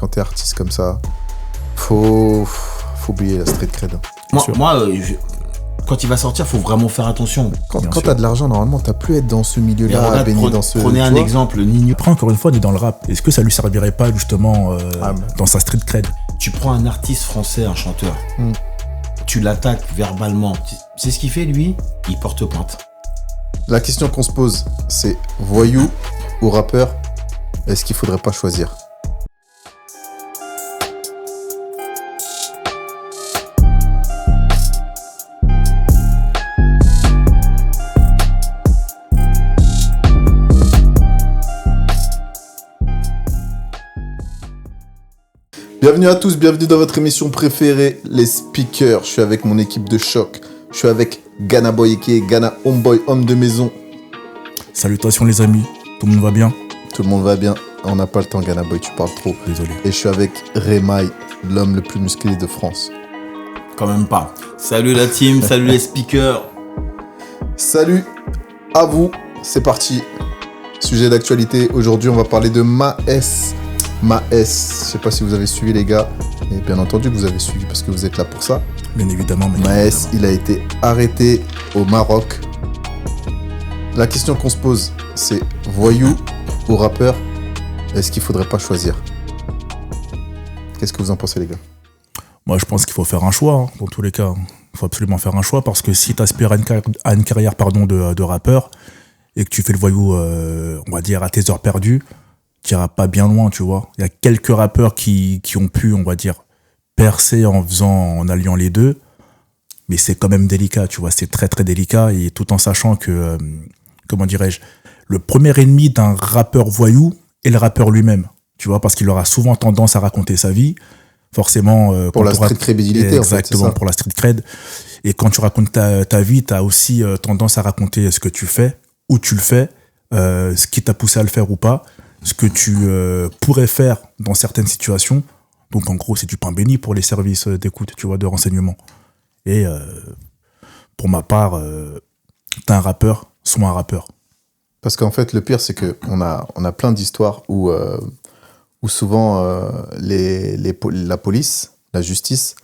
quand t'es artiste comme ça, faut oublier la street cred. Quand il va sortir, faut vraiment faire attention. Quand t'as de l'argent, normalement, t'as plus à être dans ce milieu-là, baigné dans ce... Prenez un exemple, Ninho. Après, encore une fois, on est dans le rap. Est-ce que ça lui servirait pas, justement, dans sa street cred? Tu prends un artiste français, un chanteur, tu l'attaques verbalement. C'est ce qu'il fait, lui, il porte plainte. La question qu'on se pose, c'est voyou ou rappeur? Est-ce qu'il faudrait pas choisir? Bienvenue à tous, bienvenue dans votre émission préférée, les speakers. Je suis avec mon équipe de choc. Je suis avec Gana Boyeke, Gana Homeboy, homme de maison. Salutations les amis, tout le monde va bien? Tout le monde va bien. On n'a pas le temps, Gana Boy, tu parles trop. Désolé. Et je suis avec Remaille, l'homme le plus musclé de France. Quand même pas. Salut la team, salut les speakers. Salut à vous, c'est parti. Sujet d'actualité, aujourd'hui on va parler de Maes. Maes, je sais pas si vous avez suivi les gars, et bien entendu que vous avez suivi parce que vous êtes là pour ça. Bien évidemment. Maes, il a été arrêté au Maroc. La question qu'on se pose, c'est voyou ou rappeur? Est-ce qu'il faudrait pas choisir? Qu'est-ce que vous en pensez les gars? Moi je pense qu'il faut faire un choix, hein, dans tous les cas. Il faut absolument faire un choix parce que si tu aspires à une carrière de rappeur et que tu fais le voyou, on va dire, à tes heures perdues, tu n'iras pas bien loin, tu vois. Il y a quelques rappeurs qui ont pu, on va dire, percer en alliant les deux, mais c'est quand même délicat, tu vois. C'est très très délicat, et tout en sachant que, comment dirais-je, le premier ennemi d'un rappeur voyou est le rappeur lui-même, tu vois, parce qu'il aura souvent tendance à raconter sa vie, forcément. Pour la street crédibilité, exactement, en fait, pour la street cred. Et quand tu racontes ta vie, tu as aussi tendance à raconter ce que tu fais, où tu le fais, ce qui t'a poussé à le faire ou pas, ce que tu pourrais faire dans certaines situations. Donc en gros, c'est du pain béni pour les services d'écoute, tu vois, de renseignement. Et pour ma part, t'es un rappeur, sois un rappeur. Parce qu'en fait, le pire, c'est qu'on a plein d'histoires où souvent la police, la justice,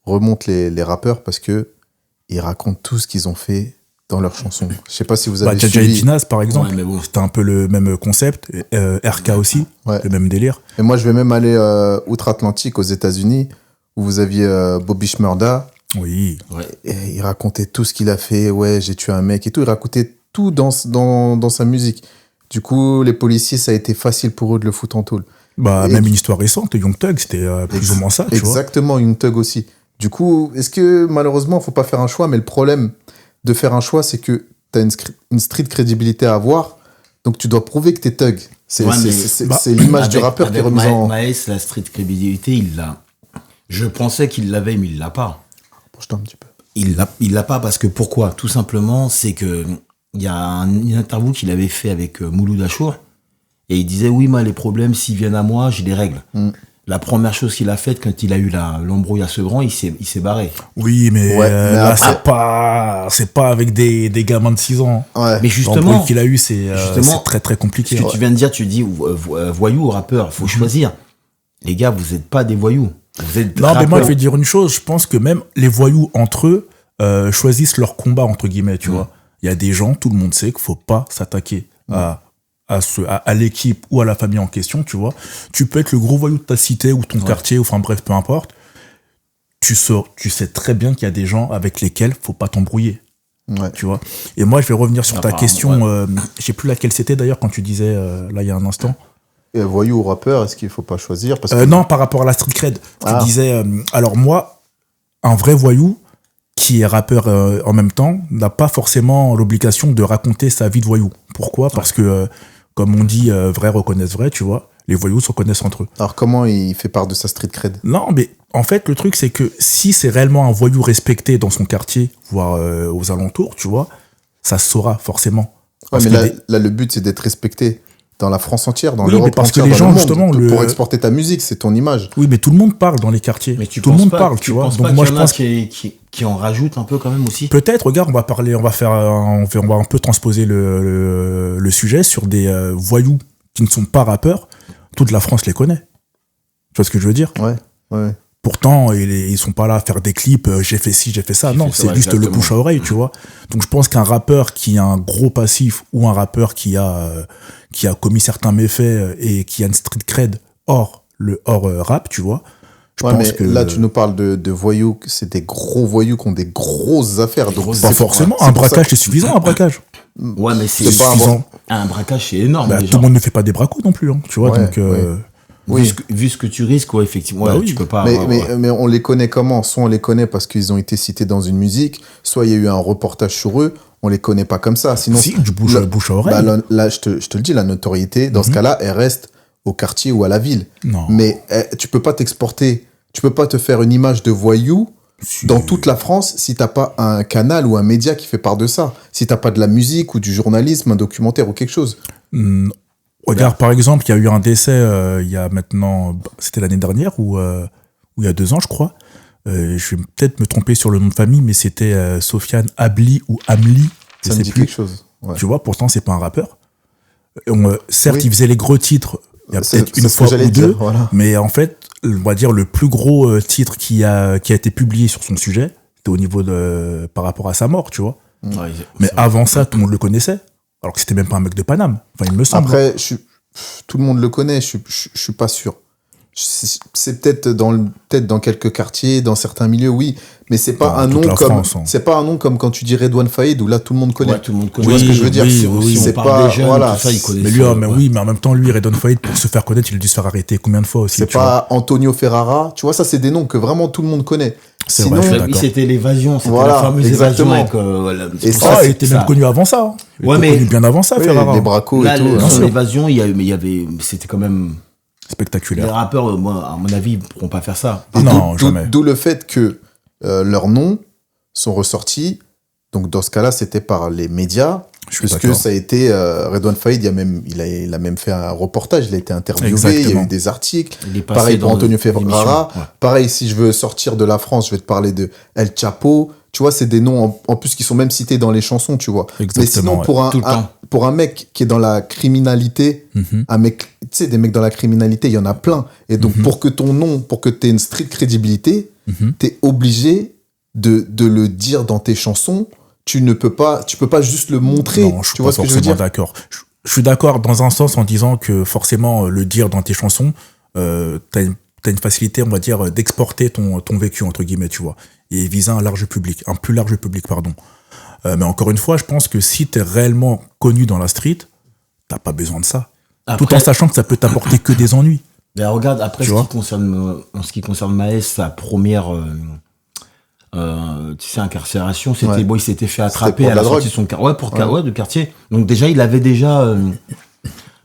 remonte les rappeurs parce qu'ils racontent tout ce qu'ils ont fait dans leurs chansons. Je sais pas si vous avez Jaja suivi. et Dinaz, par exemple, Ouais, mais bon. c'était un peu le même concept. RK aussi, Ouais. le même délire. Et moi, je vais même aller outre-Atlantique, aux États-Unis, où vous aviez Bobby Shmurda. Oui. Ouais. Et il racontait tout ce qu'il a fait. Ouais, j'ai tué un mec et tout. Il racontait tout dans sa musique. Du coup, les policiers, ça a été facile pour eux de le foutre en tôle. Même une histoire récente, Young Thug, c'était plus ou moins ça, tu vois. Exactement, Young Thug aussi. Du coup, est-ce que malheureusement, il faut pas faire un choix? Mais le problème de faire un choix, c'est que tu as une street crédibilité à avoir, donc tu dois prouver que tu es thug. C'est l'image du rappeur qui est remise en... Maes, la street crédibilité, il l'a. Je pensais qu'il l'avait, mais il l'a pas. Approche-toi un petit peu. Il l'a pas parce que pourquoi? Tout simplement, c'est que il y a une interview qu'il avait fait avec Mouloud Achour, et il disait oui, les problèmes, s'ils viennent à moi, j'ai des règles. La première chose qu'il a faite quand il a eu l'embrouille à Sevran, il s'est barré. Oui, mais, Ouais, là, c'est pas avec des gamins de 6 ans. Ouais. Mais justement, l'embrouille qu'il a eu, c'est très très compliqué. ce que tu viens de dire, tu dis voyou ou rappeur, faut choisir. Les gars, vous êtes pas des voyous. Vous êtes Non, rappeurs. mais moi, je vais dire une chose. Je pense que même les voyous entre eux choisissent leur combat, entre guillemets, tu vois. Il y a des gens, tout le monde sait qu'il faut pas s'attaquer à l'équipe ou à la famille en question, tu vois. Tu peux être le gros voyou de ta cité ou ton quartier, ou enfin bref, peu importe. Tu sais très bien qu'il y a des gens avec lesquels faut pas t'embrouiller. Ouais. Tu vois. Et moi, je vais revenir sur ta Apparemment, question. Je sais plus laquelle c'était d'ailleurs quand tu disais là il y a un instant. Et voyou ou rappeur, est-ce qu'il faut pas choisir? Parce que... Non, par rapport à la street cred. Tu disais. Alors moi, un vrai voyou qui est rappeur en même temps n'a pas forcément l'obligation de raconter sa vie de voyou. Pourquoi? Parce que comme on dit, vrai reconnaissent vrai, tu vois. Les voyous se reconnaissent entre eux. Alors comment il fait part de sa street cred? Non, mais en fait, le truc, c'est que si c'est réellement un voyou respecté dans son quartier, voire aux alentours, tu vois, ça se saura forcément. Ouais, mais là, le but, c'est d'être respecté dans la France entière, dans l'Europe parce entière, que les dans gens, le monde, justement, pour exporter ta musique, c'est ton image. Oui, mais tout le monde parle dans les quartiers. Mais tout le monde parle, tu vois. Donc moi, je pense qui en rajoute un peu quand même aussi. Peut-être, regarde, on va un peu transposer le sujet sur des voyous qui ne sont pas rappeurs. Toute la France les connaît. vois ce que je veux dire? Ouais. Pourtant, ils sont pas là à faire des clips, j'ai fait ci, j'ai fait ça. Non, c'est juste le bouche à oreille, tu vois. Donc je pense qu'un rappeur qui a un gros passif ou un rappeur qui a commis certains méfaits et qui a une street cred hors rap, tu vois. Je pense mais que là, tu nous parles de voyous, c'est des gros voyous qui ont des grosses affaires. Donc pas forcément. Un braquage, c'est suffisant, un braquage. Ouais, mais c'est pas suffisant. Un braquage, c'est énorme. Bah, tout le monde ne fait pas des bracos non plus, hein, tu vois. Ouais, donc, vu ce que tu risques, ouais, effectivement, Bah oui. tu peux pas. Mais on les connaît comment? Soit on les connaît parce qu'ils ont été cités dans une musique, soit il y a eu un reportage sur eux, on les connaît pas comme ça. Sinon, si, du bouche à oreille. Bah, là, je te le dis, la notoriété, dans ce cas-là, elle reste au quartier ou à la ville. Non. Mais tu peux pas t'exporter, tu peux pas te faire une image de voyou dans toute la France si t'as pas un canal ou un média qui fait part de ça. Si t'as pas de la musique ou du journalisme, un documentaire ou quelque chose. Regarde, par exemple, il y a eu un décès il y a maintenant, c'était l'année dernière ou il y a 2 ans, je crois. Je vais peut-être me tromper sur le nom de famille, mais c'était Sofiane Abli ou Amli. Ça me dit quelque chose. Ouais. Tu vois, pourtant, c'est pas un rappeur. Certes, il faisait les gros titres, il y a peut-être une fois ou deux, voilà. Mais en fait, on va dire le plus gros titre qui a été publié sur son sujet, c'était au niveau par rapport à sa mort, tu vois. Ouais, mais avant ça, tout le monde le connaissait. Alors que c'était même pas un mec de Paname. Enfin, il me semble. Après, tout le monde le connaît, je suis pas sûr. C'est peut-être dans quelques quartiers, dans certains milieux, oui, mais c'est pas un nom comme c'est pas un nom comme quand tu dis Redouane Faïd où là tout le monde connaît. Ouais, tout le monde connaît. Tu vois ce que je veux dire? Oui, c'est pas jeunes, voilà. Tout ça, ils connaissent. Mais en même temps, lui, Redouane Faïd, pour se faire connaître, il a dû se faire arrêter combien de fois aussi. C'est pas Antonio Ferrara. Tu vois, ça c'est des noms que vraiment tout le monde connaît. Sinon, oui, c'était l'évasion, c'était la fameuse exactement. évasion. Avec, et ça, il était même connu avant ça. Il était connu bien avant ça, Ferrara. Les bracos et tout. Son évasion, il y avait, c'était quand même spectaculaire. Les rappeurs, moi, à mon avis, ils ne pourront pas faire ça. Non, jamais. D'où le fait que leurs noms sont ressortis. Donc, dans ce cas-là, c'était par les médias. Puisque ça a été... Redouane Faïd, il a même fait un reportage. Il a été interviewé. Exactement. Il y a eu des articles. Pareil pour Antonio Ferrara. Ouais. Pareil, si je veux sortir de la France, je vais te parler de El Chapo. Tu vois, c'est des noms, en plus, qui sont même cités dans les chansons, tu vois. Exactement, mais sinon, pour un mec qui est dans la criminalité, un mec, tu sais, des mecs dans la criminalité, il y en a plein. Et donc, pour que ton nom, pour que tu aies une street crédibilité, t'es obligé de le dire dans tes chansons. Tu peux pas juste le montrer. Non, tu vois ce que je veux dire? D'accord. Je suis d'accord dans un sens en disant que forcément, le dire dans tes chansons, t'as une facilité, on va dire, d'exporter ton vécu, entre guillemets, tu vois, et viser un plus large public, pardon. Mais encore une fois, je pense que si t'es réellement connu dans la street, t'as pas besoin de ça. Après, tout en sachant que ça peut t'apporter que des ennuis. Ben regarde, après, en ce qui concerne Maes, sa première incarcération, c'était bon, il s'était fait attraper à la sortie de son de quartier. Donc déjà, il avait déjà...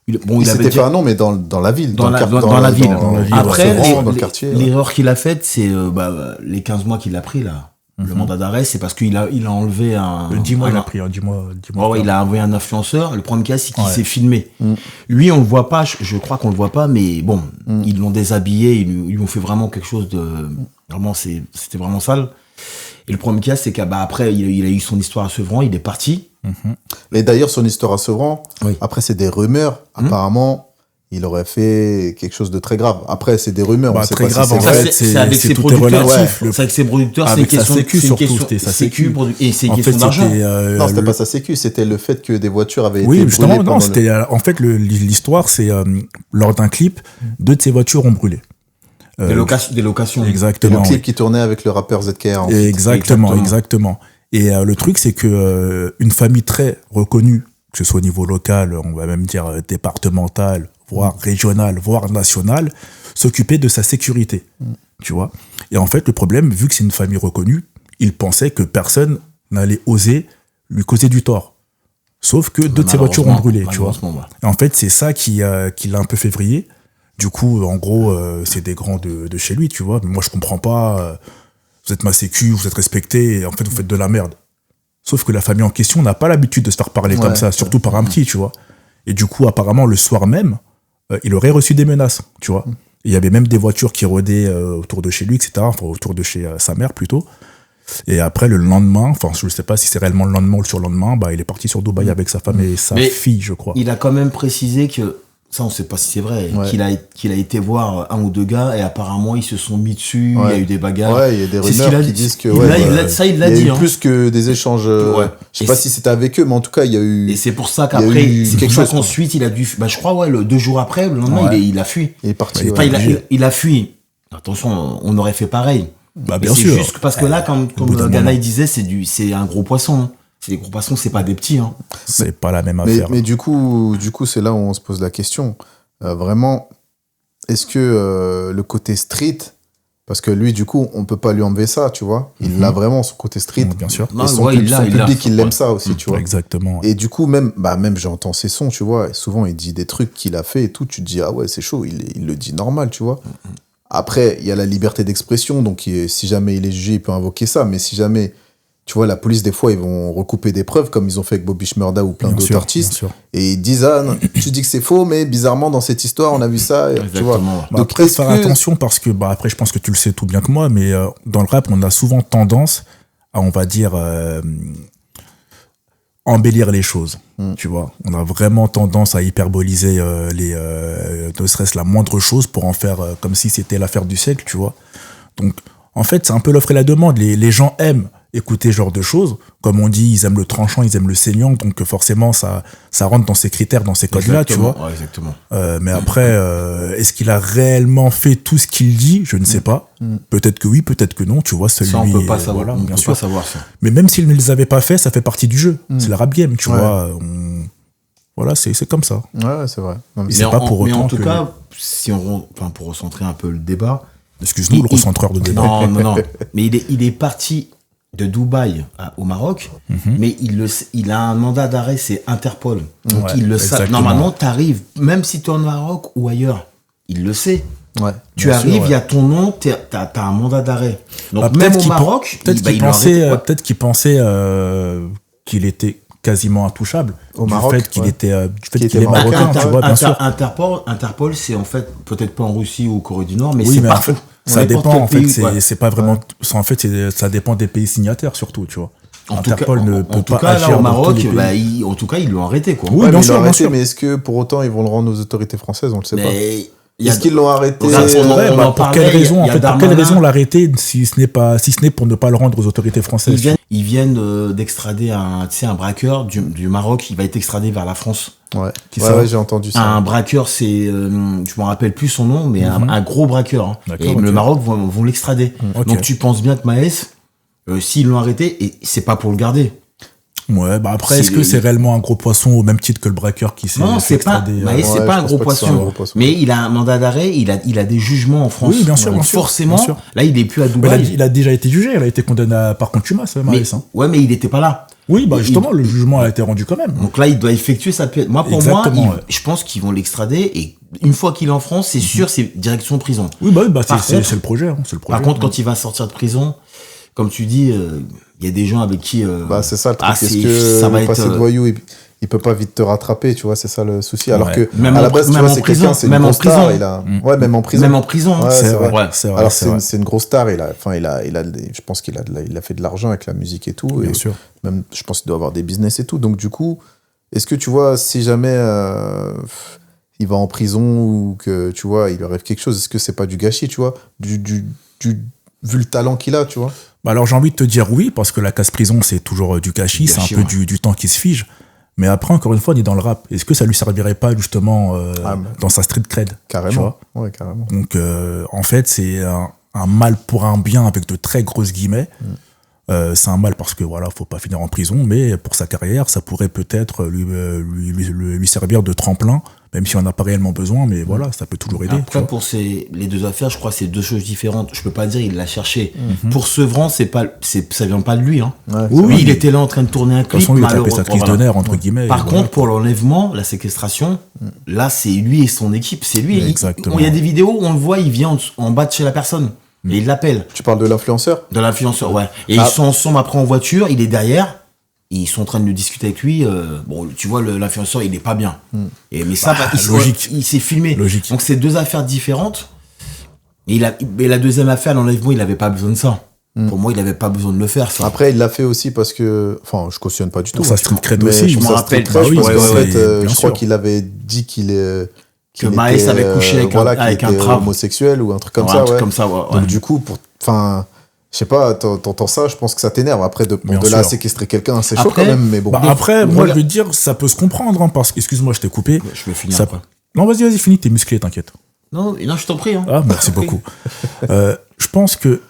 il s'était fait un nom, mais dans la ville. Dans la ville. Après, dans le quartier. L'erreur qu'il a faite, c'est les 15 mois qu'il a pris, là. Le mandat d'arrêt, c'est parce qu'il a enlevé un... 10 mois, il a pris, 10 mois. Il a envoyé un influenceur. Le problème qu'il y a, c'est qu'il s'est filmé. Lui, on le voit pas, je crois qu'on le voit pas, mais bon, ils l'ont déshabillé, ils lui ont fait vraiment quelque chose de... Vraiment, c'était vraiment sale. Et le problème qu'il y a, c'est qu'après, il a eu son histoire à Sevran, il est parti. Mais d'ailleurs, son histoire à Sevran, après, c'est des rumeurs. Apparemment, il aurait fait quelque chose de très grave. Après, c'est des rumeurs. Très grave, en fait, c'est avec ses producteurs. C'est avec ses producteurs, c'est une question de sécu et c'est une question d'argent. Non, c'était pas sa sécu, c'était le fait que des voitures avaient été brûlées. Oui, justement, non, c'était... En fait, l'histoire, c'est lors d'un clip, 2 de ces voitures ont brûlé. Des locations. Exactement. Le clip qui tournait avec le rappeur ZKR. Exactement. Et le truc, c'est que une famille très reconnue, que ce soit au niveau local, on va même dire départemental, voire régional, voire national, s'occupait de sa sécurité. Tu vois. Et en fait, le problème, vu que c'est une famille reconnue, il pensait que personne n'allait oser lui causer du tort. Sauf que 2 de ses voitures ont brûlé, tu vois. Et en fait, c'est ça qui l'a un peu fait vriller. Du coup, en gros, c'est des grands de chez lui, tu vois. Mais moi, je comprends pas. Vous êtes ma sécu, vous êtes respecté, et en fait, vous faites de la merde. Sauf que la famille en question n'a pas l'habitude de se faire parler comme ça, surtout par un petit, tu vois. Et du coup, apparemment, le soir même, il aurait reçu des menaces, tu vois. Il y avait même des voitures qui rôdaient autour de chez lui, etc. Enfin, autour de chez sa mère, plutôt. Et après, le lendemain, enfin, je ne sais pas si c'est réellement le lendemain ou le surlendemain, il est parti sur Dubaï avec sa femme et sa fille, je crois. Il a quand même précisé que ça on sait pas si c'est vrai, Ouais. qu'il a été voir un ou deux gars et apparemment ils se sont mis dessus, il y a eu des bagarres. Ouais, il y a des C'est ce rumeurs qu'il a qui dit. disent que Ça il l'a il y a dit. eu plus que des échanges. Ouais. Je sais Et pas si c'était avec eux, mais en tout cas, il y a eu. Et c'est pour ça il y a qu'après, eu c'est quelque pour ça chose, quoi. qu'ensuite il a dû, bah je crois ouais, le 2 jours après, le lendemain Ouais. il a fui. Il est parti. Il est ouais. Enfin, obligé. il a fui. Attention, on aurait fait pareil. Bah, Mais bien c'est sûr. juste parce que là, comme bout d'un Ganaï moment. disait, c'est un gros poisson. Hein. C'est des gros poissons, c'est pas des petits. Hein. C'est pas la même Mais, affaire. mais du coup, c'est là où on se pose la question. Vraiment, est-ce que le côté street, parce que lui, du coup, on peut pas lui enlever ça, tu vois. Il a vraiment son côté street. Bien sûr. Non, Et son, ouais, il l'a, son il l'a. public, il l'aime Ouais. ça aussi, tu vois. Exactement. Et du coup, même j'entends ses sons, tu vois. Et souvent, il dit des trucs qu'il a fait et tout. Tu te dis, ah ouais, c'est chaud. Il le dit normal, tu vois. Après, il y a la liberté d'expression. Donc, si jamais il est jugé, il peut invoquer ça. Mais si jamais, tu vois, la police, des fois, ils vont recouper des preuves, comme ils ont fait avec Bobby Shmurda ou plein Bien d'autres sûr, artistes. bien sûr. Et ils disent, ah, non, tu dis que c'est faux, mais bizarrement, dans cette histoire, on a vu ça. Et, tu vois. Exactement. Bah, Donc, après, est-ce faire que- attention parce que, bah, après, je pense que tu le sais tout bien que moi, mais dans le rap, on a souvent tendance à, on va dire, embellir les choses. Tu vois, on a vraiment tendance à hyperboliser ne serait-ce la moindre chose pour en faire comme si c'était l'affaire du siècle, tu vois. Donc, en fait, c'est un peu l'offre et la demande. Les gens aiment écouter ce genre de choses. Comme on dit, ils aiment le tranchant, ils aiment le saignant, donc forcément, ça rentre dans ces critères, dans ces codes-là, tu vois. Ouais, exactement. Mais après, est-ce qu'il a réellement fait tout ce qu'il dit? Je ne sais pas. Peut-être que oui, peut-être que non. Tu vois, celui. Ça, on peut pas savoir. Voilà, On bien peut sûr. pas savoir ça. Mais même s'il ne les avait pas fait, ça fait partie du jeu. C'est le rap game, tu Ouais. vois. Voilà, c'est comme ça. Ouais, c'est vrai. Non, mais Mais c'est pas pour mais en autant tout que- cas, si enfin, pour recentrer un peu le débat. Excuse-nous, le recentreur de débat. Non. Mais il est parti de Dubaï au Maroc, mais il a un mandat d'arrêt, c'est Interpol. Donc Ouais, il le sait. exactement. Normalement, tu arrives, même si tu es au Maroc ou ailleurs, il le sait. Ouais. Tu Bien sûr, arrives, il ouais. y a ton nom, t'as un mandat d'arrêt. Donc Bah, même au qu'il Maroc, peut-être qu'il il l'a pensait, arrêté. Ouais. peut-être qu'il pensait qu'il était quasiment intouchable Au du Maroc, fait qu'il ouais. était, du fait Qu'il qu'il est était marocain, marocain, tu vois, bien sûr. Interpol, c'est en fait peut-être pas en Russie ou au Corée du Nord, mais Oui, c'est mais partout. en fait, ça N'importe dépend. quel En fait, pays, c'est ouais. c'est pas vraiment. En fait, ça dépend des pays signataires surtout, tu vois. En tout cas, Interpol ne peut en tout pas cas, agir là, au dans tous Maroc, les pays. bah, en tout cas, ils l'ont arrêté, quoi. Oui, Ouais, bien mais ils sûr, l'ont bien arrêté, sûr. mais est-ce que pour autant ils vont le rendre aux autorités françaises? On le sait pas. Mais il y a Est-ce qu'ils l'ont arrêté? Regarde, on en Ouais, bah, pour parlait, quelle raison, il en y a fait, pour quelle Darmanin. raison l'arrêter si ce n'est pour ne pas le rendre aux autorités françaises? Ils viennent d'extrader un braqueur du Maroc. Il va être extradé vers la France. Ouais, Qui ouais, ça ouais, j'ai entendu ça. Un braqueur, c'est, je me rappelle plus son nom, mais un gros braqueur. Hein. D'accord, Et ok. le Maroc vont l'extrader. Ok. Donc tu penses bien que Maës, s'ils l'ont arrêté, et c'est pas pour le garder. Ouais, bah après, C'est- est-ce que c'est réellement un gros poisson au même titre que le braqueur qui s'est Non, c'est pas. extradé, Maës, c'est ouais, pas je un pense gros pas que c'est un poisson. gros poisson. Mais il a un mandat d'arrêt. Il a des jugements en France. Oui, bien sûr, Donc bien sûr, forcément, bien sûr. là, il est plus à Mais Dubaï. il a déjà été jugé, il a été condamné par contumace, Mais, Maës, hein. ouais, mais il était pas là. Oui, bah il- justement, le jugement a été rendu quand même. Donc là, il doit effectuer sa peine. Moi, pour Exactement, moi, ouais. je pense qu'ils vont l'extrader et une fois qu'il est en France, c'est sûr, c'est direction prison. Oui, bah, c'est Par contre- c'est le projet. Hein, c'est le projet. Par contre, quand il va sortir de prison, comme tu dis, il y a des gens avec qui. Bah, c'est ça le truc. ah, Est-ce c'est- que ça va le être, passé de voyou, il peut pas vite te rattraper, tu vois, c'est ça le souci. Alors Ouais. que, Même à la en- base, tu même vois, en c'est prison, quelqu'un, c'est une même en grosse star. prison. Ouais, même en prison. Même en prison. hein. Ouais, C'est c'est vrai, vrai. c'est vrai, Alors, c'est vrai. c'est une grosse star. Je pense qu'il a fait de l'argent avec la musique et tout. Bien et sûr. Même, je pense qu'il doit avoir des business et tout. Donc, du coup, est-ce que tu vois, si jamais il va en prison ou que, tu vois, il lui arrive quelque chose, est-ce que c'est pas du gâchis, tu vois, vu le talent qu'il a, tu vois? Bah alors j'ai envie de te dire oui, parce que la casse-prison, c'est toujours du gâchis, c'est un Gâchis, peu ouais. du temps qui se fige. Mais après, encore une fois, on est dans le rap. Est-ce que ça lui servirait pas justement Ah, dans sa street cred, tu Carrément. vois? Ouais, carrément. Donc en fait, c'est un mal pour un bien avec de très grosses guillemets. C'est un mal parce que voilà, faut pas finir en prison, mais pour sa carrière, ça pourrait peut-être lui servir de tremplin, même si on n'a pas réellement besoin, mais voilà, ça peut toujours aider. tu Après, vois. pour les deux affaires, je crois que c'est deux choses différentes. Je peux pas dire il l'a cherché. Pour Sevran, ça vient pas de lui. Hein. Ouais, Oui, Lui, oui. il était là en train de tourner un De toute clip. façon, lui, il a tapé malheureusement, sa crise voilà. de nerfs, entre guillemets. Par et contre, voilà. pour l'enlèvement, la séquestration, là, c'est lui et son équipe. C'est lui. Exactement. Il y a des vidéos où on le voit, il vient en bas de chez la personne. Et il l'appelle. Tu parles de l'influenceur? De l'influenceur, ouais. Et Ah. ils sont ensemble après en voiture, il est derrière. Et ils sont en train de discuter avec lui. Bon, tu vois, l'influenceur, il est pas bien. Et, mais ça, Bah, logique. Il s'est filmé. Logique. Donc, c'est deux affaires différentes. Et la deuxième affaire, l'enlèvement, il avait pas besoin de ça. Pour moi, il avait pas besoin de le faire, ça. Après, il l'a fait aussi parce que. Enfin, je cautionne pas du tout. Pour sa street cred Mais aussi, je je m'en m'en rappelle. rappelle. Parce Bah oui, qu'en ouais, fait, bien je crois sûr. qu'il avait dit qu'il Que Maës avait couché avec un trap. Homosexuel ou un truc comme Ouais, ça, un truc ouais. comme ça, ouais. Donc du coup, je sais pas, t'entends ça, je pense que ça t'énerve. Après, de là à sûr. séquestrer quelqu'un, c'est chaud Après, quand même, mais bon. Bah, après, moi, je veux dire, ça peut se comprendre, hein, parce que, excuse-moi, je t'ai coupé. Je vais finir Ça- après. Non, vas-y, finis, t'es musclé, t'inquiète. Non, je t'en prie. Hein. Ah, merci beaucoup. Je pense que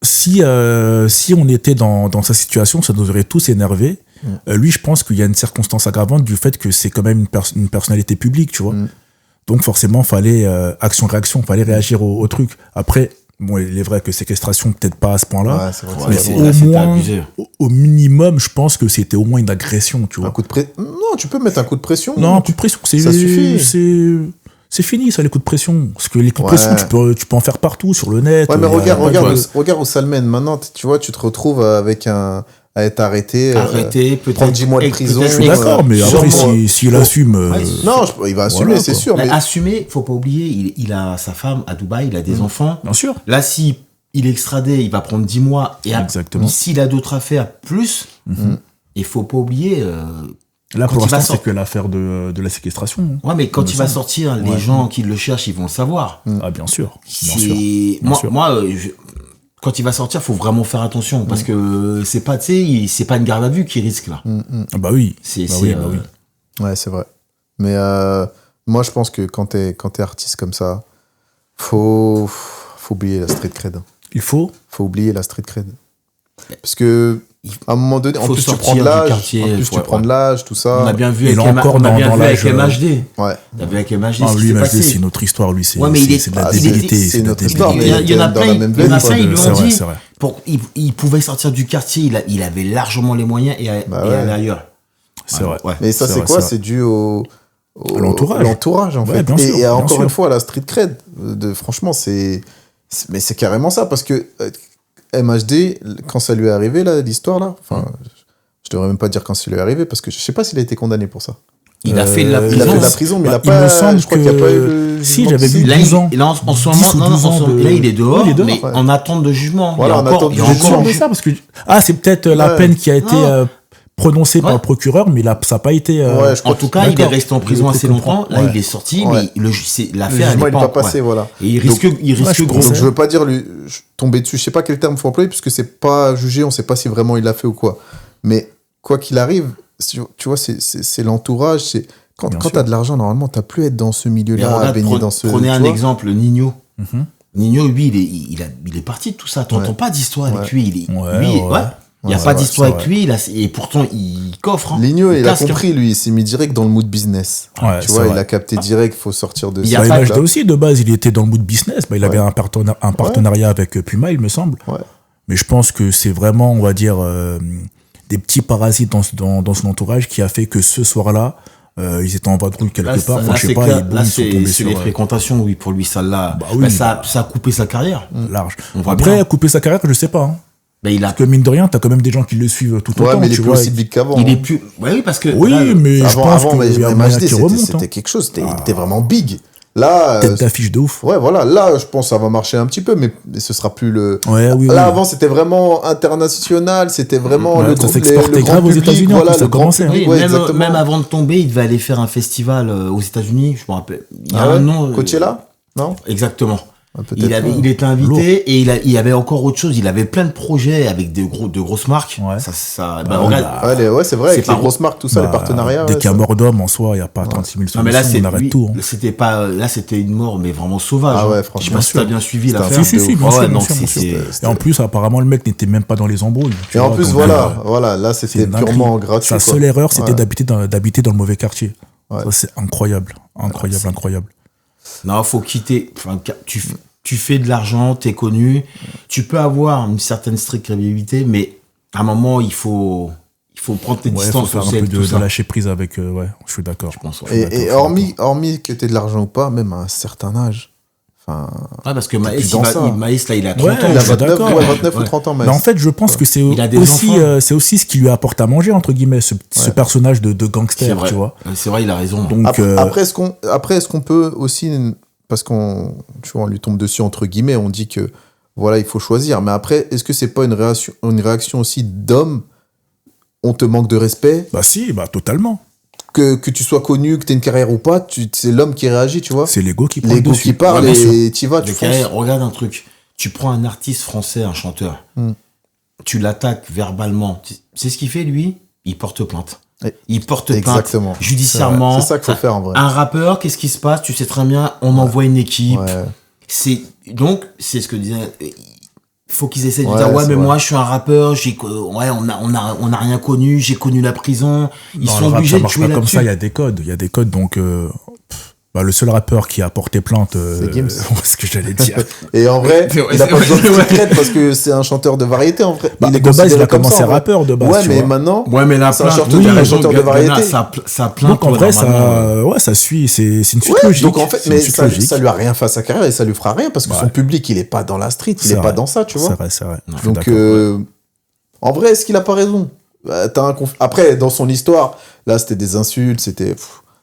si on était dans sa situation, ça nous aurait tous énervés. Lui, je pense qu'il y a une circonstance aggravante du fait que c'est quand même une personnalité publique, tu vois. Donc forcément, fallait action-réaction, fallait réagir au truc. Après, bon, il est vrai que séquestration, peut-être pas à ce point-là. Ouais, c'est vrai. Ouais, Mais là, c'était moins, abusé. au minimum, je pense que c'était au moins une agression, tu vois. Un coup de pression. Non, tu peux mettre un coup de pression. Non, un coup de pression, ça suffit. C'est fini, ça, les coups de pression. Parce que les coups de Ouais. pression, tu peux en faire partout, sur le net. Ouais, mais il y a pas de- regarde où ça le mène. Maintenant, tu vois, tu te retrouves avec à être arrêté. Arrêté, peut-être. prendre 10 mois de prison. peut-être Je suis d'accord, mais après, sûrement- s'il assume. Ouais, Non, il va assumer, Voilà, c'est quoi. sûr. Mais Mais assumer, faut pas oublier, il a sa femme à Dubaï, il a des enfants. Bien sûr. Là, si il est extradé, il va prendre 10 mois. Et Exactement. s'il a d'autres affaires, plus, il faut pas oublier. Là, Quand pour il va l'instant, c'est sortir- que l'affaire de la séquestration. Ouais, mais quand Il me il va semble. sortir, les Ouais. gens qui le cherchent, ils vont le savoir. Ah, bien sûr. Bien C'est- sûr. Bien Moi, sûr. quand il va sortir, faut vraiment faire attention parce que c'est pas, tu sais, c'est pas une garde à vue qui risque là. Ah, bah oui. C'est, Bah c'est, oui, bah oui. ouais, c'est vrai. Mais moi, je pense que quand t'es artiste comme ça, faut oublier la street cred. Il faut. Faut oublier la street cred. Parce que à un moment donné, en faut plus tu sortir prends de du l'âge, quartier, en plus tu ouais, prends ouais. de l'âge, tout ça. On a bien vu Il avec est encore dans avec l'âge, MHD. Ouais. T'as vu avec MHD, Ah, ce qui lui, s'est MHD, passé. c'est une autre histoire. Lui, c'est Ouais, mais il est- c'est de la ah, débilité. c'est de la notre débilité. histoire, mais Il y en a dans plein, la même il y en a veine, plein, ils quoi, lui c'est ont vrai, dit. c'est vrai. Il pouvait sortir du quartier, il avait largement les moyens et Bah et ouais. aller ailleurs. C'est vrai. Ouais. Mais ça, c'est vrai, quoi? c'est C'est dû au l'entourage. l'entourage, en Ouais, fait. bien sûr, Et bien encore sûr. une fois, la street cred, franchement, mais c'est carrément ça, parce que MHD, quand ça lui est arrivé, là, l'histoire, là, enfin, je devrais même pas dire quand ça lui est arrivé, parce que je sais pas s'il a été condamné pour ça. Il a fait de la Il a prison. fait de la prison, mais Bah, il a pas. il me semble je crois qu'il n'y a pas eu que- le Si, jugement j'avais de- vu Là, 12 ans. là, en ce 10 moment, ou non, 12 ans de- là, il est dehors, Oui, il est dehors, mais ouais. en attente de jugement. Voilà, il y a en encore, attente il y a de Je suis encore sûr de ça, parce que. Ah, c'est peut-être la Ouais. peine qui a été Non. prononcée par Ouais. le procureur, mais là, ça n'a pas été. Ouais, je crois En tout cas, il est D'accord. resté en prison Je assez comprends. longtemps. Là, Ouais. il est sorti, Ouais. mais Le l'affaire, jugement, elle il est n'est pas passé, voilà. Et il risque je gros. pense. Donc, je veux pas dire tomber dessus, je sais pas quel terme faut employer, puisque c'est pas jugé, on sait pas si vraiment il l'a fait ou quoi. Mais quoi qu'il arrive, tu vois, c'est l'entourage, c'est. Quand Bien tu sûr. as de l'argent, normalement, tu n'as plus à être dans ce Mais milieu-là, à regarde, baigner dans ce. prenez tu un vois. exemple, Nino. Mhm. Nino, lui, il est parti de tout ça. T'entends Ouais. pas d'histoire avec Ouais. lui. Lui, il n'y a Ouais, pas c'est d'histoire vrai, avec lui. Et pourtant, il coffre. Hein. Ligno, il a casque, hein. compris, lui, il s'est mis direct dans le mood business. Ouais, Tu c'est vois, vrai. il a capté direct, il faut sortir de Il y a ça. Bah, pas MHD aussi, de base, il était dans le mood business. Bah, il avait Ouais. un partenariat avec Puma, il me semble. Ouais. Mais je pense que c'est vraiment, on va dire, des petits parasites dans son entourage qui a fait que ce soir-là, ils étaient en vadrouille quelque Là, part. là, Enfin, je sais c'est pas, clair. et boum, Là, ils sont c'est tombés c'est sur les fréquentations, oui, pour lui, ça l'a. Bah oui, ça a coupé sa carrière. large. On voit Après, bien. couper sa carrière, je sais pas. Hein. Ben, il a. Parce que mine de rien, t'as quand même des gens qui le suivent tout Ouais, autant. mais il est tu plus vois. aussi big qu'avant. Il hein. est plus. Ouais, oui, parce que. Oui, là, mais je pense mais qu'il y a moyen MHD, qu'il remonte. c'était Hein. quelque chose, il était vraiment big. Là, Tête d'affiche de ouf. ouais, voilà, là, je pense que ça va marcher un petit peu, mais ce sera plus le. Ouais, oui, Là, oui. avant, c'était vraiment international, c'était vraiment Ouais, le, ça le s'exportait grand grave aux public, États-Unis, en voilà, plus, ça le grand commençait, hein. public, oui, ouais, même, exactement. même avant de tomber, il devait aller faire un festival aux États-Unis. Je me rappelle. Il y a Ah ouais, un nom. Coachella Non Exactement. Ah, peut-être pas. Il était invité et il y avait encore autre chose. Il avait plein de projets avec de grosses marques. Ouais. Bah, regarde. Ouais, c'est vrai, C'est avec pas les grosses marques, tout ça, les Bah, partenariats. Dès ouais, qu'il y a ça- mort d'homme en soi, il n'y a pas 36 000 Non, solutions, mais là, on arrête lui, tout. Hein. c'était pas, là, c'était une mort, mais vraiment sauvage. Ah ouais, hein. franchement, Je sais pas si t'as bien suivi c'était un l'affaire. Si, si, de bien ouf. sûr, Ouais, bien donc sûr, bien c'était- sûr. Et en plus, apparemment, le mec n'était même pas dans les embrouilles. tu Et en vois, plus, donc, voilà, là, c'est c'était une dinguerie. purement gratuit. Sa quoi. seule erreur, c'était Ouais. d'habiter dans le mauvais quartier. Ouais. Ça, c'est incroyable. Incroyable. Non, faut quitter. Enfin, tu fais de l'argent, t'es connu. Tu peux avoir une certaine stricte crédibilité, mais à un moment, il faut prendre tes Ouais, faut distances faire un aussi peu avec tout de ça. lâcher prise avec. Ouais, je suis d'accord. Je pense. suis Et d'accord, je suis hormis que t'aies de l'argent ou pas, même à un certain âge, enfin, Ouais, parce que Maës, plus dans ça. Maës, là, il a 30 Ouais, ans. il a je suis 29, d'accord. ouais, 29 ou Ouais. 30 ans, Mais en fait, je pense que c'est Il a des aussi, enfants. c'est aussi ce qui lui apporte à manger, entre guillemets, ce personnage de C'est gangster, vrai. tu vois. C'est vrai, il a raison. Donc, Après, est-ce qu'on peut aussi, parce tu vois, on lui tombe dessus entre guillemets, on dit que voilà, il faut choisir. Mais après, est-ce que c'est pas une réaction aussi d'homme? On te manque de respect, bah si, bah totalement. que tu sois connu, que tu aies une carrière ou pas, c'est l'homme qui réagit, tu vois. C'est l'ego qui parle L'ego dessus. qui parle Ouais, bien sûr. et tu vas, tu Les fonces. carrières, regarde un truc. Tu prends un artiste français, un chanteur. Tu l'attaques verbalement. C'est ce qu'il fait, lui. Il porte plainte. Et- Il porte Exactement. plainte judiciairement. C'est ça qu'il faut faire, en vrai. Un rappeur, qu'est-ce qui se passe? Tu sais très bien, on envoie une équipe. Ouais. Donc, c'est ce que disait. Il faut qu'ils essaient de Ouais, dire, ouais, c'est mais vrai. moi, je suis un rappeur, on a rien connu, j'ai connu la prison. Ils Non, sont le rap, obligés ça de marche jouer pas comme là-dessus. ça, il y a des codes. Il y a des codes, donc le seul rappeur qui a porté plainte, C'est Gims. ce que j'allais dire. Et en vrai, C'est vrai, il a c'est pas besoin de vrai. street cred parce que c'est un chanteur de variété, en vrai. Bah, il est de base, il considéré a comme commencé ça, en vrai. rappeur de base. Ouais, tu mais vois. maintenant, Ouais, mais la c'est un plainte, chanteur, un chanteur de variété. Ça plainte, Donc en ouais, vrai, normalement. ça suit, c'est une suite Ouais, logique. donc en fait, C'est une mais suite ça, logique. ça lui a rien fait à sa carrière et ça lui fera rien parce que Ouais. son public, il est pas dans la street, il C'est est pas vrai. dans ça, tu vois. C'est vrai. Je suis Donc, d'accord. en vrai, est-ce qu'il a pas raison? Bah, après, dans son histoire, là, c'était des insultes, c'était.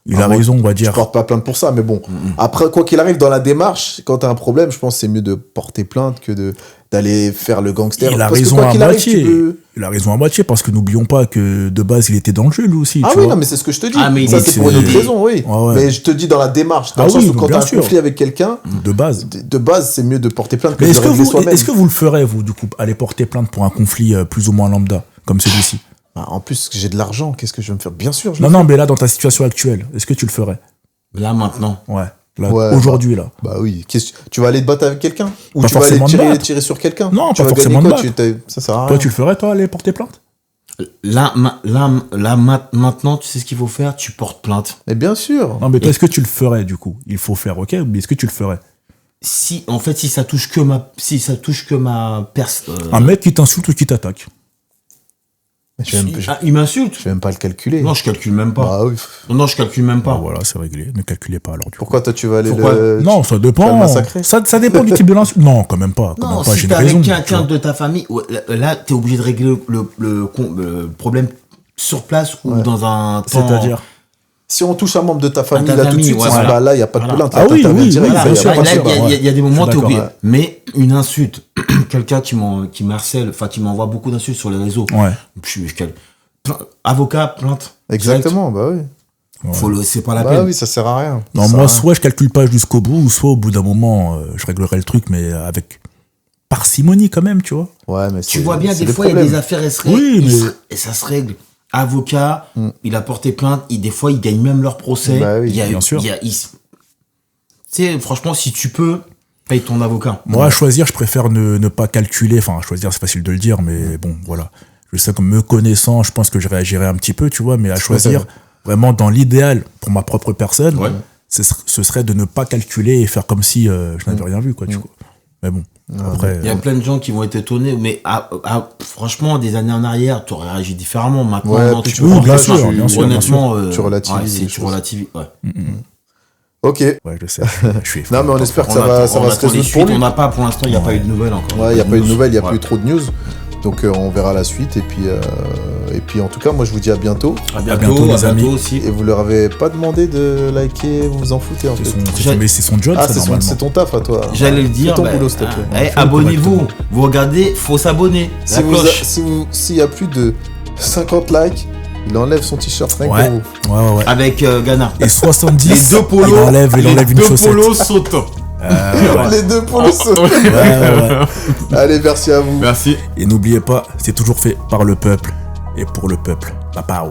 Il a raison, on va Je dire. porte pas plainte pour ça, mais bon. Après, quoi qu'il arrive, dans la démarche, quand t'as un problème, je pense que c'est mieux de porter plainte que d'aller faire le gangster. Il a Parce que raison quoi à qu'il arrive, moitié. tu peux- Il a raison à moitié parce que n'oublions pas que de base, il était dans le jeu lui aussi. Ah tu oui, vois. non, mais c'est ce que je te dis. Ah, mais ça, il c'est est- pour une autre il est- raison, oui. Ouais, ouais. Mais je te dis dans la démarche, dans Ah le sens oui, où quand bien t'as un sûr. conflit avec quelqu'un, De base. de base, c'est mieux de porter plainte que Mais de le régler soi-même. est-ce que vous le ferez, vous, du coup, aller porter plainte pour un conflit plus ou moins lambda, comme celui-ci? Bah, en plus, j'ai de l'argent, qu'est-ce que je vais me faire? Bien sûr, je Non, le non, mais là, dans ta situation actuelle, est-ce que tu le ferais? Là, maintenant. Ouais. Là, Ouais, aujourd'hui, là. Bah oui. Tu vas aller te battre avec quelqu'un? Ou Pas tu vas aller forcément de battre. tirer sur quelqu'un? Non, Tu pas vas forcément gagner de quoi? Ça sert à rien. Toi, tu le ferais, toi, aller porter plainte? Maintenant, tu sais ce qu'il faut faire? Tu portes plainte. Mais bien sûr. Non, mais toi, est-ce que tu le ferais, du coup? Il faut faire, ok, mais est-ce que tu le ferais? Si ça touche que ma personne. Un mec qui t'insulte ou qui t'attaque? Mais je vais Il m'insulte? même pas le calculer. Non, je calcule même pas. Bah oui. Non, je calcule même Ah, pas. voilà, c'est réglé. Ne calculez pas, alors, du coup. Pourquoi toi tu vas aller Pourquoi le... Non, ça tu vas le dépend. massacrer Ça dépend du type de l'insulte. Non, quand même pas. Quand Non, même pas, si j'ai t'es une avec raison. quelqu'un tu vois. de ta famille, là, t'es obligé de régler le problème sur place ou dans un temps. C'est-à-dire? Si on touche un membre de ta famille, ta là tout de famille, suite, ouais, bah, voilà. là il y a pas de Voilà. plainte. Ah Là, oui, t'interviens oui, direct, oui, là, bien y a sûr, pas Là, de il débat. y a des moments, Je suis t'es obligé. d'accord, Mais une insulte, quelqu'un qui m'harcèle, enfin, qui m'envoie beaucoup d'insultes sur les réseaux. Ouais. Avocat, plainte. Exactement, bah oui. C'est pas la Bah peine. oui, ça sert à rien. Non, Ça sert moi, à rien. soit je calcule pas jusqu'au bout, ou soit au bout d'un moment, je réglerai le truc, mais avec parcimonie quand même, tu vois. Ouais, mais Tu vois bien, c'est des fois, il y a problèmes. des affaires, elles se règlent, Oui, mais- et ça se règle. Avocat, il a porté plainte, des fois, ils gagnent même leur procès. Bah oui, Il y a- bien sûr. tu sais, franchement, si tu peux, paye ton avocat. Moi, à choisir, je préfère ne pas calculer. Enfin, choisir, c'est facile de le dire, mais bon, voilà. Je sais que me connaissant, je pense que je réagirais un petit peu, tu vois, mais à choisir, vraiment dans l'idéal, pour ma propre personne, Ouais. ce serait de ne pas calculer et faire comme si je n'avais rien vu, quoi, tu vois. Mais bon, après... Il y a plein de gens qui vont être étonnés, mais franchement, des années en arrière, tu aurais réagi différemment. Maintenant, Ouais, non, puis tu tu- peux oui, prendre bien ça, sûr, bien sûr, bien honnêtement, sûr. Tu relativises les tu choses. relativises, ouais. Ok. Ouais, je sais. Je suis Non, mais on espère que On ça va attend se les résoudre suites, pour lui. on n'a pas, pour l'instant, il n'y a pas eu de nouvelles encore. Ouais, il n'y a pas eu de nouvelles, il n'y a Ouais. pas eu trop de news. Donc on verra la suite. Et puis en tout cas, moi je vous dis à bientôt. À bientôt, les amis. aussi. Et vous leur avez pas demandé de liker, vous vous en foutez en fait. Mais c'est son job, Ah, ça, c'est normalement. ton taf à toi. J'allais le dire. Fais ton bah, boulot, s'il te plaît. Fais-le abonnez-vous. correctement. Vous regardez, faut s'abonner. La cloche. S'il y a plus de 50 likes, il enlève son t-shirt rien que Ouais. pour vous. Ouais. Avec Ghana. Et 70, Les deux polos. il enlève les une deux chaussette. polos sautent. Ouais. Les deux polos sautent. Ouais. Allez, merci à vous. Merci. Et n'oubliez pas, c'est toujours fait par le peuple et pour le peuple. Papa.